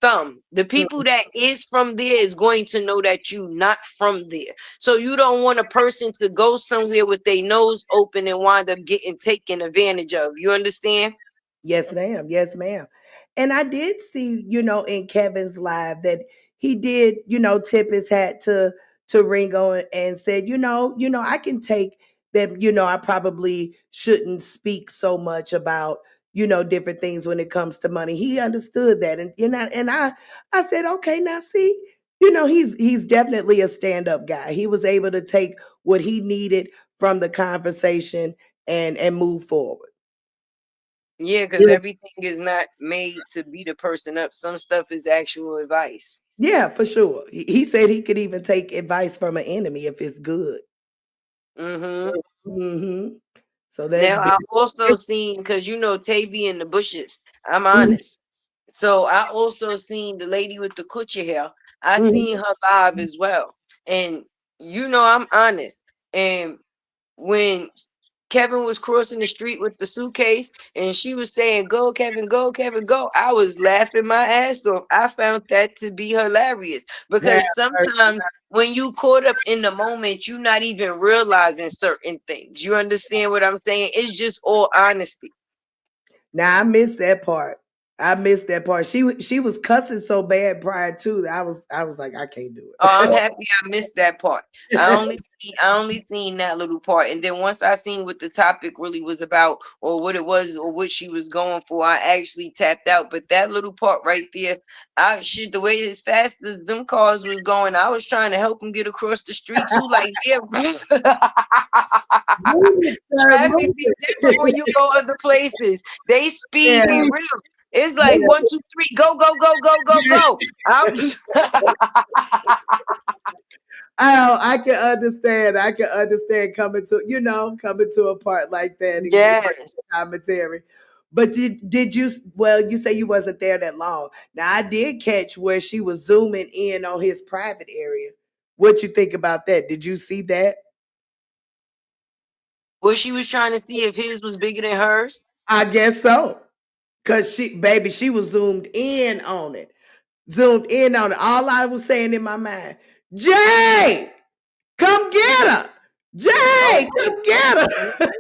thumb. The people that is from there is going to know that you not from there. So you don't want a person to go somewhere with their nose open and wind up getting taken advantage of. You understand? Yes, ma'am. Yes, ma'am. And I did see, in Kevin's live that he did, tip his hat to Ringo and said, I can take that, I probably shouldn't speak so much about, different things when it comes to money. He understood that. And I said, okay, now see, he's definitely a stand-up guy. He was able to take what he needed from the conversation and move forward. Yeah, because everything is not made to beat a person up. Some stuff is actual advice. Yeah, for sure. He said he could even take advice from an enemy if it's good. Mm-hmm. Hmm. So that's Now good. I also seen, because Tay be in the bushes. I'm honest. So I also seen the lady with the coochie hair. I Mhm. seen her live as well. And I'm honest. And when Kevin was crossing the street with the suitcase and she was saying, "Go, Kevin, go, Kevin, go," I was laughing my ass off. I found that to be hilarious Yeah, because sometimes when you caught up in the moment, you're not even realizing certain things. You understand what I'm saying? It's just all honesty. now I missed that part. I missed that part. She was cussing so bad prior to that. I was like, I can't do Oh, I'm it. happy I missed that part. I only seen that little part. And then once I seen what the topic really was about or what it was or what she was going for, I actually tapped out. But that little part right there, the way as fast as them cars was going, I was trying to help them get across the street too. Like, yeah, Move it, sir. traffic Move be different when it. you go other places. They Yeah. speed be real. It's like 1, 2, 3, go, go, go, go, go, Yeah. go. I'm Oh, I can understand. I can understand coming to a part like that and getting yes. commentary. But did you? Well, you say you wasn't there that long. Now I did catch where she was zooming in on his private area. What you think about that? Did you see that? Well, she was trying to see if his was bigger than hers. I guess so. Cause baby, she was zoomed in on it. Zoomed in on it. All I was saying in my mind, Jay, come get her. Oh, Jay, come get look, her.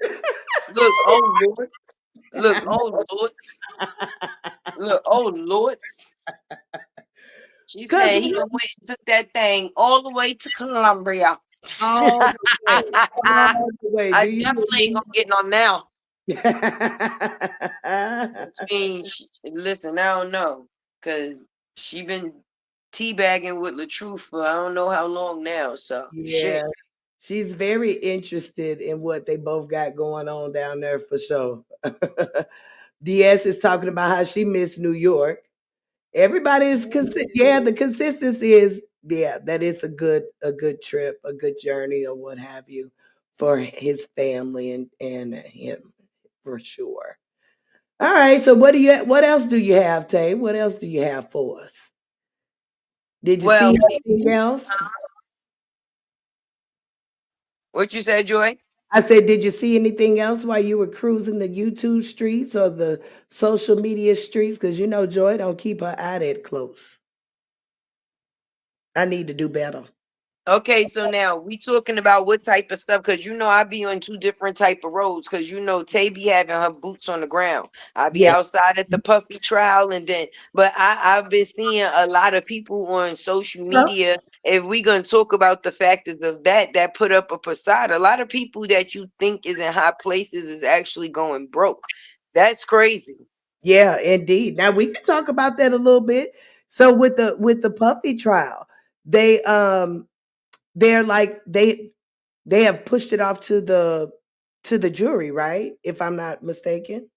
look, oh Lord, look, oh Lord, look, oh Lord. She Cause said he done went and took that thing all the way to Columbia. all the way, I all the way. Do you definitely ain't hear gonna get on now. me? Which means, listen, I don't know, cause she been teabagging with LaTruth for I don't know how long now. So Yeah, shit. she's very interested in what they both got going on down there for sure. DS is talking about how she missed New York. Everybody is yeah, the consistency is yeah, that it's a good trip, a good journey or what have you for his family and him for sure. All right, so what else do you have, Tay? What else do you have for us? Did you see Well, anything else? what you said, Joy? I said, did you see anything else while you were cruising the YouTube streets or the social media streets? Because Joy don't keep her eye that close. I need to do better. Okay, so now we talking about what type of stuff, because I be on two different type of roads, because Tay be having her boots on the ground. I be Yeah. outside at the puffy trial, and then but I've been seeing a lot of people on social media. If we gonna talk about the factors of that put up a facade, a lot of people that you think is in high places is actually going broke. That's crazy. Yeah, indeed. Now we can talk about that a little bit. So with the puffy trial, they they're like they have pushed it off to the jury, right? If I'm not mistaken.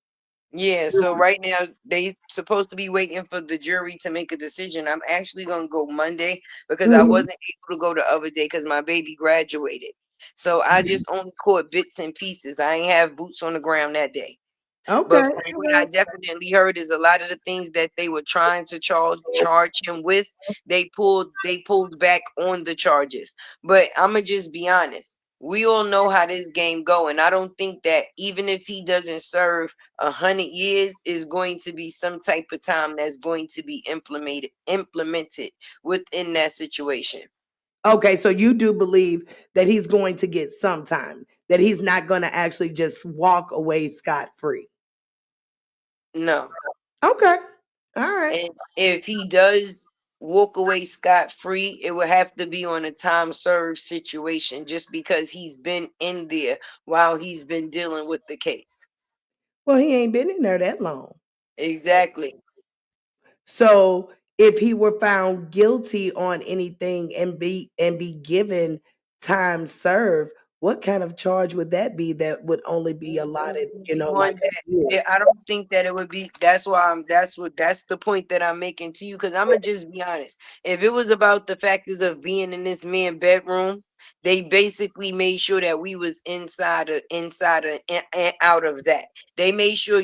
Yeah, so right now they supposed to be waiting for the jury to make a decision. I'm actually gonna go Monday because I Mhm. wasn't able to go the other day because my baby graduated. So I just only caught bits and pieces. I ain't have boots on the ground that day. Okay. But from what I definitely heard is a lot of the things that they were trying to charge him with, they pulled back on the charges. But I'ma just be honest. We all know how this game go, and I don't think that even if he doesn't serve 100 years, is going to be some type of time that's going to be implemented within that situation. Okay, so you do believe that he's going to get some time, that he's not going to actually just walk away scot free. No. Okay. All right. And if he does walk away scot free, it would have to be on a time served situation just because he's been in there while he's been dealing with the case. Well, he ain't been in there that long. Exactly. So if he were found guilty on anything and be given time served, what kind of charge would that be that would only be allotted, Be like one a that year? I don't think that it would be. That's why that's the point that I'm making to you. Because I'm gonna just be honest. If it was about the factors of being in this man bedroom, they basically made sure that we was inside of and out of that. They made sure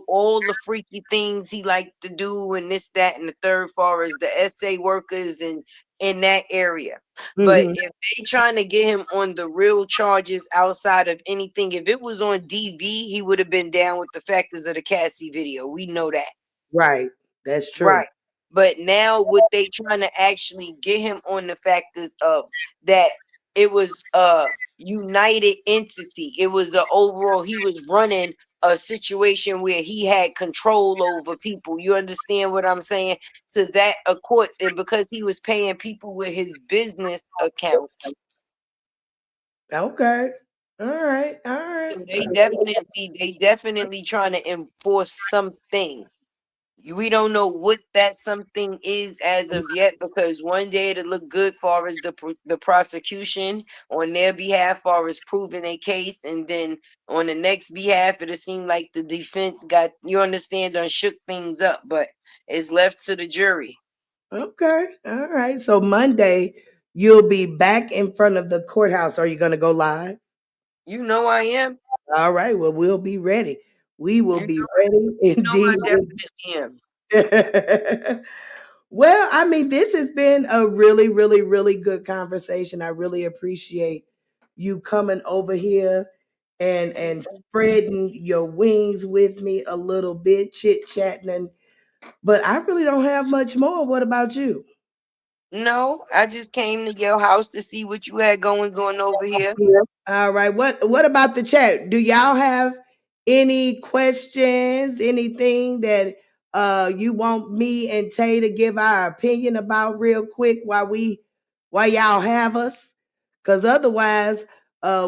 all the freaky things he liked to do and this, that, and the third, far as the essay workers and in that area. But Mhm. if they trying to get him on the real charges outside of anything, if it was on DV, he would have been down with the factors of the Cassie video. We know that. Right. That's true. Right. But now what they trying to actually get him on the factors of that it was a united entity. It was a overall he was running a situation where he had control over people. You understand what I'm saying? To that of courts, and because he was paying people with his business accounts. Okay. All right. All So right. they definitely trying to enforce something. We don't know what that something is as of yet, because one day it'll look good far as the prosecution on their behalf far as proving a case, and then on the next behalf it'll seem like the defense got, you understand, done shook things up, but it's left to the jury. Okay. All right. So Monday you'll be back in front of the courthouse. Are you going to go live? You know I am. All right. Well, we'll be ready. We will You be know, ready you know I indeed. definitely am. Well, I mean, this has been a really, really, really good conversation. I really appreciate you coming over here and spreading your wings with me a little bit, chit chatting. But I really don't have much more. What about you? No, I just came to your house to see what you had going on over here. All right. What about the chat? Do y'all have any questions? Anything that you want me and Tay to give our opinion about real quick while y'all have us? Cause otherwise,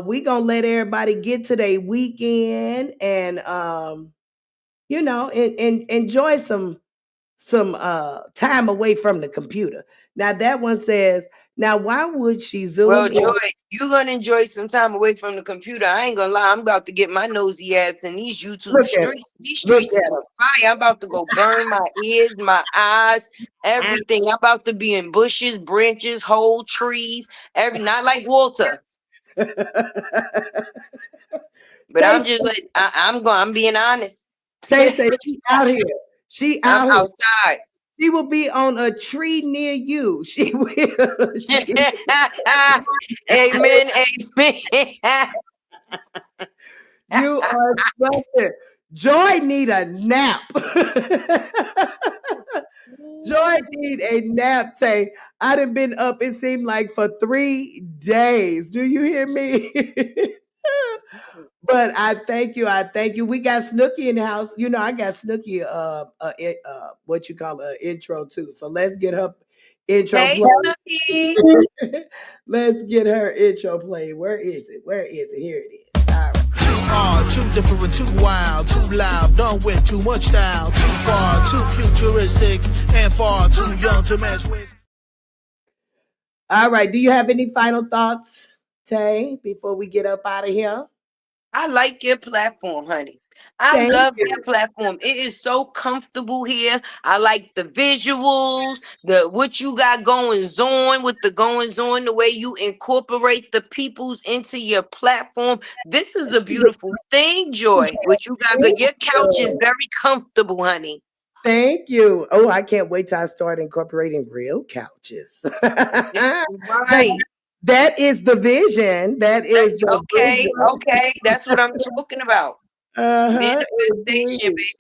we gonna let everybody get to their weekend and and enjoy some time away from the computer. Now that one says, now why would she Well, zoom in? Joy, you gonna enjoy some time away from the computer. I ain't gonna lie, I'm about to get my nosy ass in these YouTube Look at him. streets. These Look streets is on at fire. I'm about to go burn my ears, my eyes, him. everything. I'm about to be in bushes, branches, whole trees, not like Walter, but I'm Tay, just like I'm being honest. Tay said she out here. She I'm out here. outside. She will be on a tree near you. She will. Amen. Amen. You are something. Joy need a nap. Joy Ooh. need a nap, Tay. I done been up, it seemed like, for 3 days. Do you hear me? But I thank you. I thank you. We got Snooky in the house. You know, I got Snooky what you call an intro too. So let's get her intro Hey, played. Snooki. Let's get her intro played. Where is it? Where is it? Here it is. All right. Too hard, too different, too wild, too loud, done with too much style, too far, too futuristic, and far too young to mess with. All right. Do you have any final thoughts, Tay, before we get up out of here? I like your platform, honey. I Thank love you. your platform. It is so comfortable here. I like the visuals, the what you got goings on with the goings on, the way you incorporate the peoples into your platform. This is a beautiful thing, Joy. What you got good. Your couch is very comfortable, honey. Thank you. Oh, I can't wait till I start incorporating real couches. But Right. that is the vision. That is the Okay, vision. okay. That's what I'm talking about. Uh-huh. Manifestation, Indeed.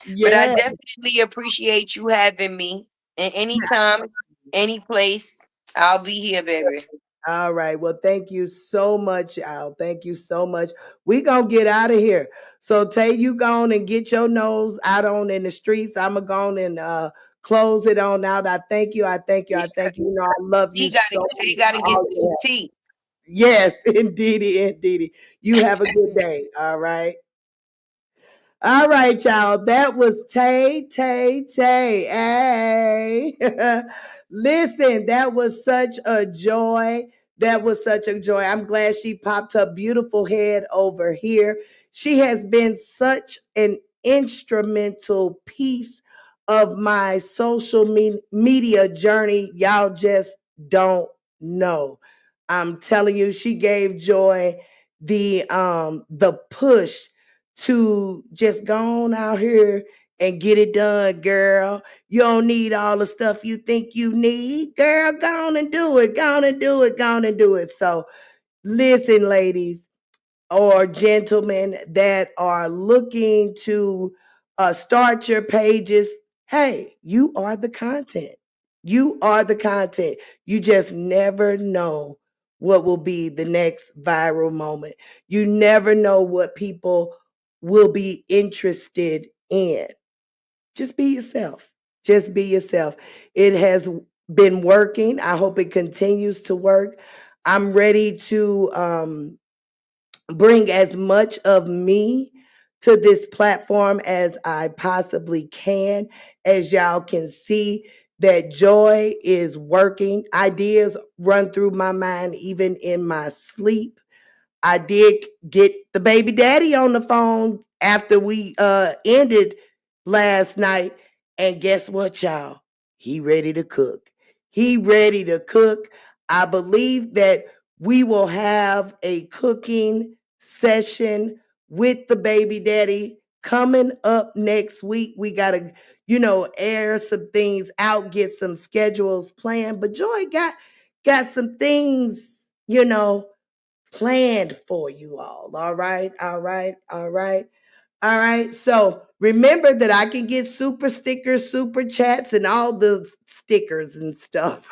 baby. But I Yeah. definitely appreciate you having me. And anytime, any place, I'll be here, baby. All right. Well, thank you so much, Al. Thank you so much. We gonna get out of here. So Tay, you go on and get your nose out on in the streets. I'ma go on and close it on out. I thank you. I thank you. Yeah, I thank you. You 'cause know, I love you so Tay much gotta for get all this you have. tea. Yes, indeedy, indeedy. You have a good day. All right. All right, y'all. That was Tay, Tay, Tay. Hey. Listen, that was such a joy. That was such a joy. I'm glad she popped her beautiful head over here. She has been such an instrumental piece of my social media journey. Y'all just don't know. I'm telling you, she gave Joy the push to just go on out here and get it done, girl. You don't need all the stuff you think you need. Girl, go on and do it. Go on and do it. Go on and do it. So listen, ladies or gentlemen that are looking to start your pages, hey, you are the content. You are the content. You just never know what will be the next viral moment. You never know what people will be interested in. Just be yourself. Just be yourself. It has been working. I hope it continues to work. I'm ready to bring as much of me to this platform as I possibly can. As y'all can see, that joy is working. Ideas run through my mind even in my sleep. I did get the baby daddy on the phone after we ended last night. And guess what, y'all? He ready to cook. He ready to cook. I believe that we will have a cooking session with the baby daddy coming up next week. We gotta, air some things out, get some schedules planned. But Joy got some things, planned for you all. All right, all right, all right. All right. So remember that I can get super stickers, super chats, and all the stickers and stuff.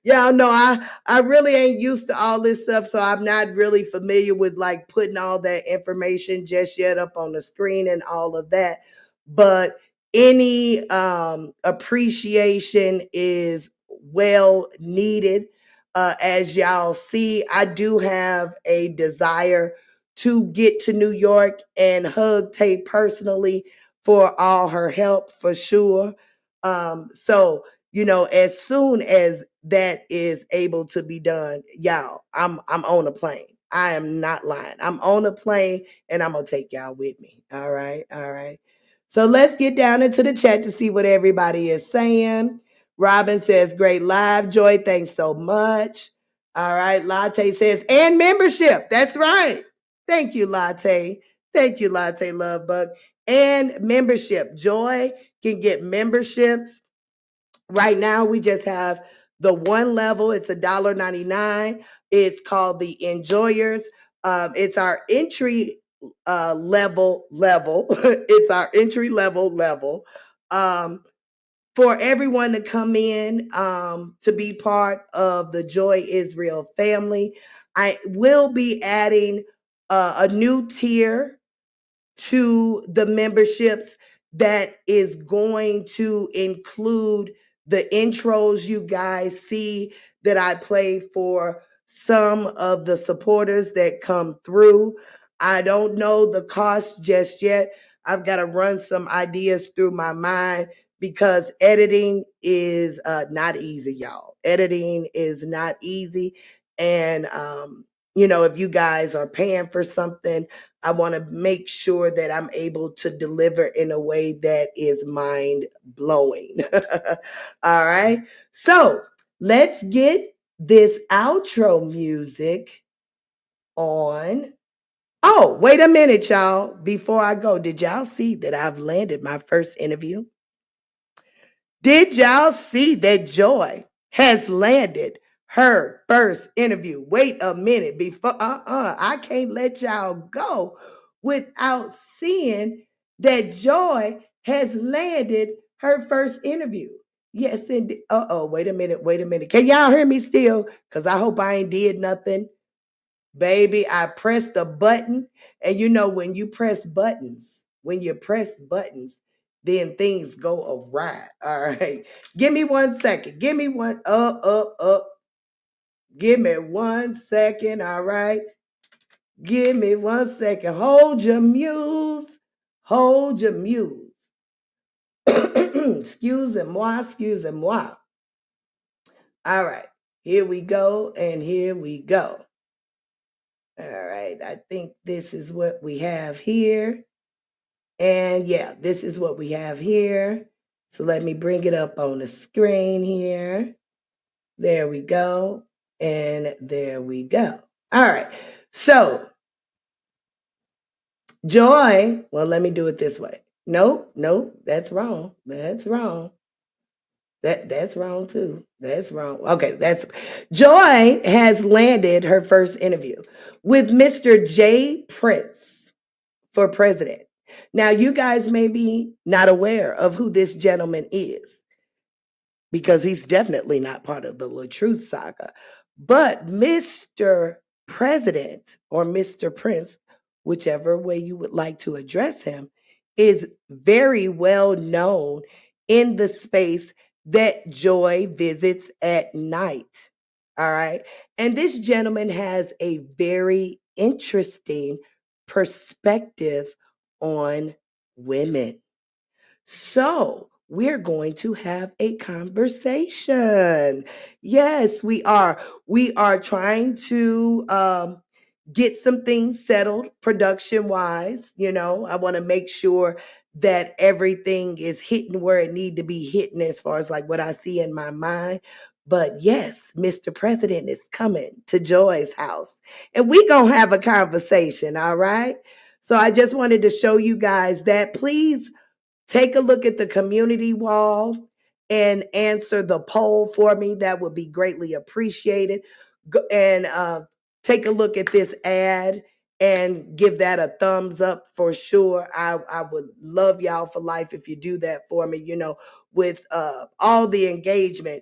Y'all know I really ain't used to all this stuff, so I'm not really familiar with like putting all that information just yet up on the screen and all of that. But any appreciation is well needed. As y'all see, I do have a desire to get to New York and hug Tay personally for all her help for sure. So, as soon as that is able to be done, y'all, I'm on a plane. I am not lying. I'm on a plane and I'm gonna take y'all with me. All right, all right. So let's get down into the chat to see what everybody is saying. Robin says, great live. Joy, thanks so much. All right. Latte says, and membership. That's right. Thank you, Latte. Thank you, Latte Lovebug. And membership. Joy can get memberships. Right now, we just have the one level. It's $1.99. It's called the Enjoyers. It's our entry level. It's our entry level. for everyone to come in to be part of the Joy Israel family. I will be adding a new tier to the memberships that is going to include the intros you guys see that I play for some of the supporters that come through. I don't know the cost just yet. I've got to run some ideas through my mind because editing is not easy, y'all. Editing is not easy. And, if you guys are paying for something, I want to make sure that I'm able to deliver in a way that is mind blowing. All right. So let's get this outro music on. Oh, wait a minute, y'all. Before I go, did y'all see that I've landed my first interview? Did y'all see that Joy has landed her first interview? Wait a minute before I can't let y'all go without seeing that Joy has landed her first interview. Yes, indeed. Uh-oh, wait a minute, wait a minute. Can y'all hear me still? Because I hope I ain't did nothing. Baby, I pressed a button. And when you press buttons, then things go awry. All right. Give me 1 second. Give me one. Up. Give me 1 second. All right. Give me 1 second. Hold your muse. Hold your muse. Excuse-moi, excuse-moi. All right. Here we go. And here we go. All right. I think this is what we have here. And yeah, this is what we have here. So let me bring it up on the screen here. There we go. And there we go. All right. So, Joy, well, let me do it this way. Nope, that's wrong. That's wrong. That's wrong too. That's wrong. Okay, that's Joy has landed her first interview with Mr. J. Prince for president. Now, you guys may be not aware of who this gentleman is because he's definitely not part of the LaTruth saga. But Mr. President or Mr. Prince, whichever way you would like to address him, is very well known in the space that Joy visits at night. All right. And this gentleman has a very interesting perspective on women. So, we're going to have a conversation. Yes, we are. We are trying to get some things settled production wise. I want to make sure that everything is hitting where it need to be hitting as far as like what I see in my mind. But yes, Mr. President is coming to Joy's house and we going to have a conversation. All right. So I just wanted to show you guys that. Please take a look at the community wall and answer the poll for me. That would be greatly appreciated. And take a look at this ad and give that a thumbs up for sure. I would love y'all for life if you do that for me. With all the engagement,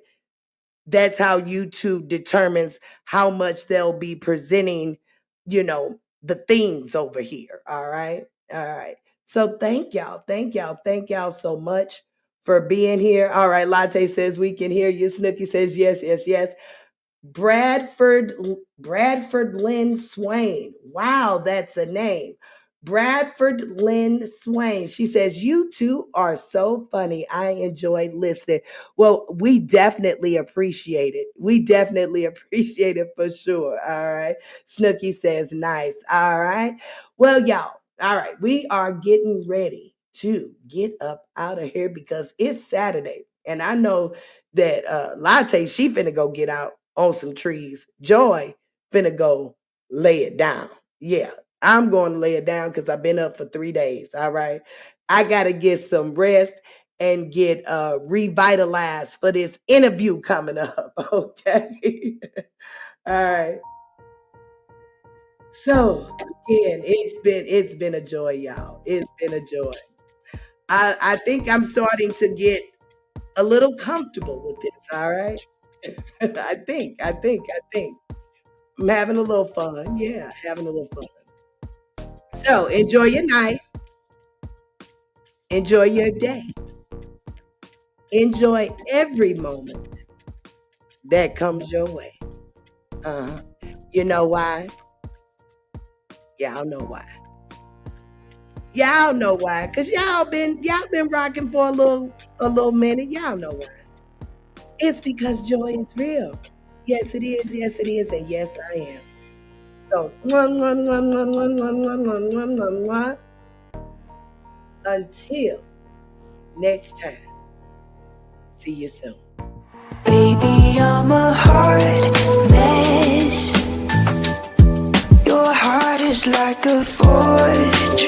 that's how YouTube determines how much they'll be presenting, the things over here. All right. All right. So thank y'all. Thank y'all. Thank y'all so much for being here. All right. Latte says we can hear you. Snooky says yes, yes, yes. Bradford Lynn Swain. Wow, that's a name. Bradford Lynn Swain. She says, "You two are so funny. I enjoy listening." Well, we definitely appreciate it. We definitely appreciate it for sure. All right. Snooky says, "Nice." All right. Well, y'all. All right. We are getting ready to get up out of here because it's Saturday. And I know that Latte, she finna go get out on some trees. Joy finna go lay it down. Yeah, I'm going to lay it down because I've been up for 3 days. All right. I got to get some rest and get revitalized for this interview coming up. Okay. All right. So again, it's been a joy, y'all. It's been a joy. I think I'm starting to get a little comfortable with this, all right? I think. I'm having a little fun. Yeah, having a little fun. So enjoy your night. Enjoy your day. Enjoy every moment that comes your way. Uh-huh. You know why? Y'all know why. Y'all know why. Cause y'all been rocking for a little minute. Y'all know why. It's because joy is real. Yes, it is. Yes, it is. And yes, I am. So, mwah, mwah, mwah, mwah, mwah, mwah, mwah, mwah, mwah, mwah, mwah. Until next time, see you soon. Baby, I'm a hard mess. Your heart is like a fortress.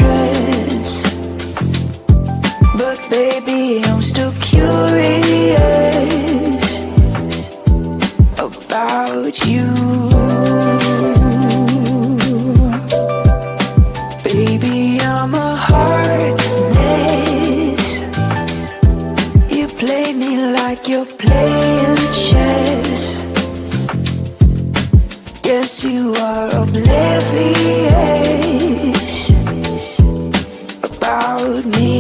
But baby, I'm still curious about you. Baby, I'm a hard mess. You play me like you're playing chess. Guess you are oblivious about me.